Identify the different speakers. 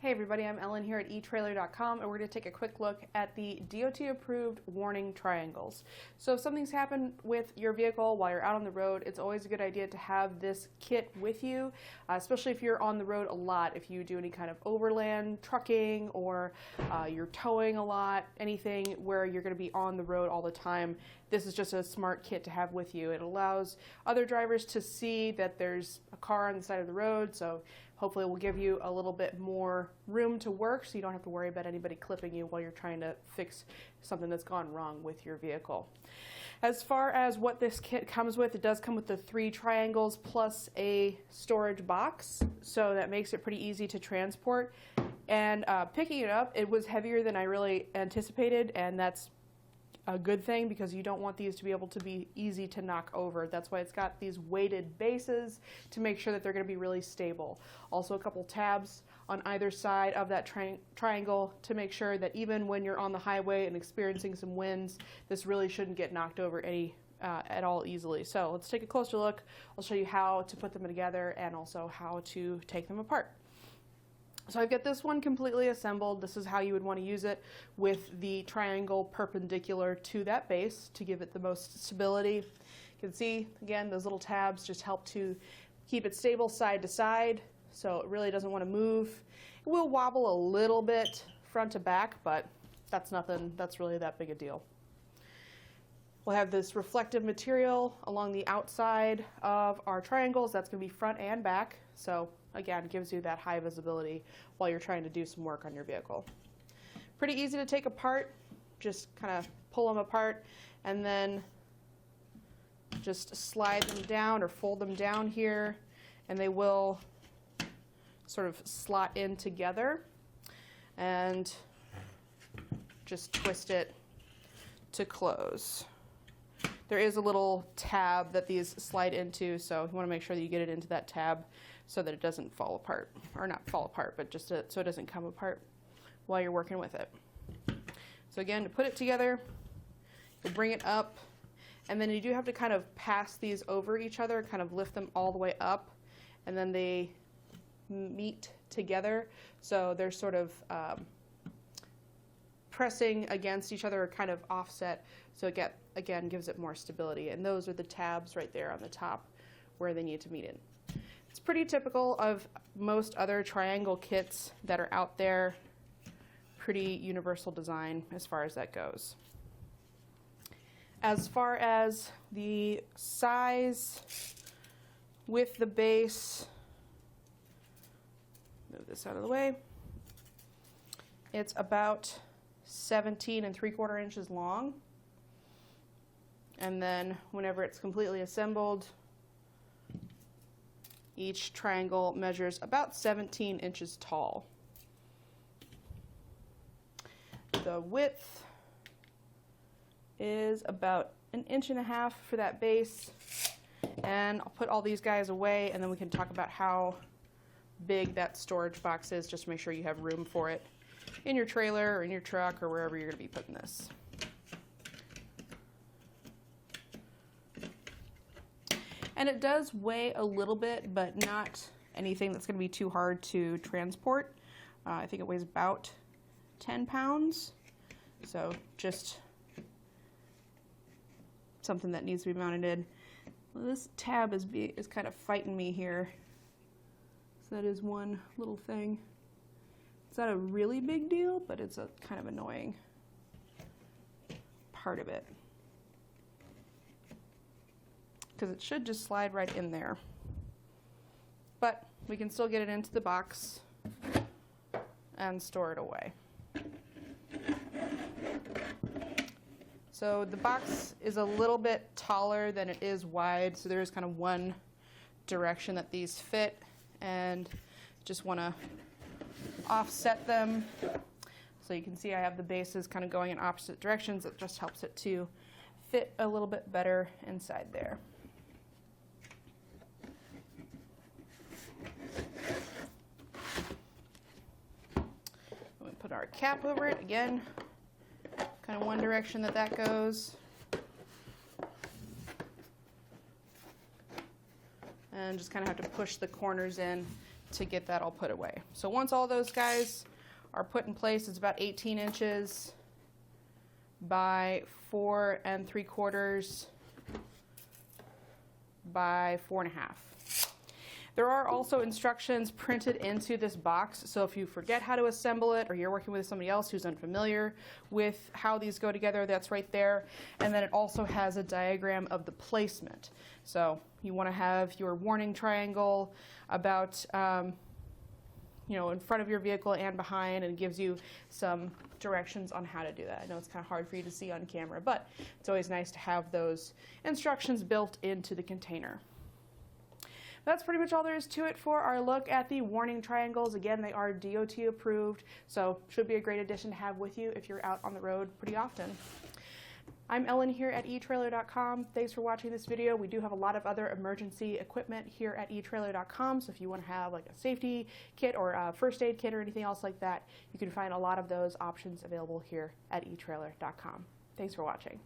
Speaker 1: Hey everybody, I'm Ellen here at Etrailer.com, and we're going to take a quick look at the DOT-approved warning triangles. So if something's happened with your vehicle while you're out on the road, it's always a good idea to have this kit with you, especially if you're on the road a lot. If you do any kind of overland trucking or you're towing a lot, anything where you're going to be on the road all the time, this is just a smart kit to have with you. It allows other drivers to see that there's a car on the side of the road, so hopefully it will give you a little bit more room to work so you don't have to worry about anybody clipping you while you're trying to fix something that's gone wrong with your vehicle. As far as what this kit comes with, it does come with the 3 triangles plus a storage box, so that makes it pretty easy to transport. And picking it up, it was heavier than I really anticipated, and that's a good thing because you don't want these to be able to be easy to knock over. That's why it's got these weighted bases to make sure that they're going to be really stable. Also a couple tabs on either side of that triangle to make sure that even when you're on the highway and experiencing some winds, this really shouldn't get knocked over at all easily. So let's take a closer look. I'll show you how to put them together and also how to take them apart. So I've got this one completely assembled. This is how you would want to use it, with the triangle perpendicular to that base to give it the most stability. You can see, again, those little tabs just help to keep it stable side to side, so it really doesn't want to move. It will wobble a little bit front to back, but that's nothing that's really that big a deal. We'll have this reflective material along the outside of our triangles. That's going to be front and back. So again, gives you that high visibility while you're trying to do some work on your vehicle. Pretty easy to take apart. Just kind of pull them apart and then just slide them down or fold them down here, and they will sort of slot in together, and just twist it to close. There is a little tab that these slide into, so you want to make sure that you get it into that tab so that it doesn't fall apart, or not fall apart, but just so it doesn't come apart while you're working with it. So again, to put it together, you bring it up, and then you do have to kind of pass these over each other, kind of lift them all the way up, and then they meet together, so they're sort of pressing against each other, or kind of offset, so it again gives it more stability. And those are the tabs right there on the top where they need to meet in. It's pretty typical of most other triangle kits that are out there. Pretty universal design as far as that goes. As far as the size with the base, move this out of the way, it's about 17 3/4 inches long, and then whenever it's completely assembled, each triangle measures about 17 inches tall. The width is about 1.5 inches for that base, and I'll put all these guys away and then we can talk about how big that storage box is, just to make sure you have room for it in your trailer or in your truck or wherever you're going to be putting this. And it does weigh a little bit, but not anything that's going to be too hard to transport. I think it weighs about 10 pounds, so just something that needs to be mounted in. Well, this tab is kind of fighting me here, so that is one little thing. It's not a really big deal, but it's a kind of annoying part of it, because it should just slide right in there. But we can still get it into the box and store it away. So the box is a little bit taller than it is wide, so there is kind of one direction that these fit, and just want to offset them. So you can see I have the bases kind of going in opposite directions. It just helps it to fit a little bit better inside there. We put our cap over it again, kind of one direction that goes, and just kind of have to push the corners in
Speaker 2: to get that all put away. So once all those guys are put in place, it's about 18 inches by 4 3/4 by 4 1/2. There are also instructions printed into this box, so if you forget how to assemble it or you're working with somebody else who's unfamiliar with how these go together, that's right there. And then it also has a diagram of the placement. So you want to have your warning triangle about in front of your vehicle and behind, and it gives you some directions on how to do that. I know it's kind of hard for you to see on camera, but it's always nice to have those instructions built into the container. That's pretty much all there is to it for our look at the warning triangles. Again, they are DOT approved, so should be a great addition to have with you if you're out on the road pretty often. I'm Ellen here at Etrailer.com. Thanks for watching this video. We do have a lot of other emergency equipment here at Etrailer.com, so if you want to have like a safety kit or a first aid kit or anything else like that, you can find a lot of those options available here at Etrailer.com. Thanks for watching.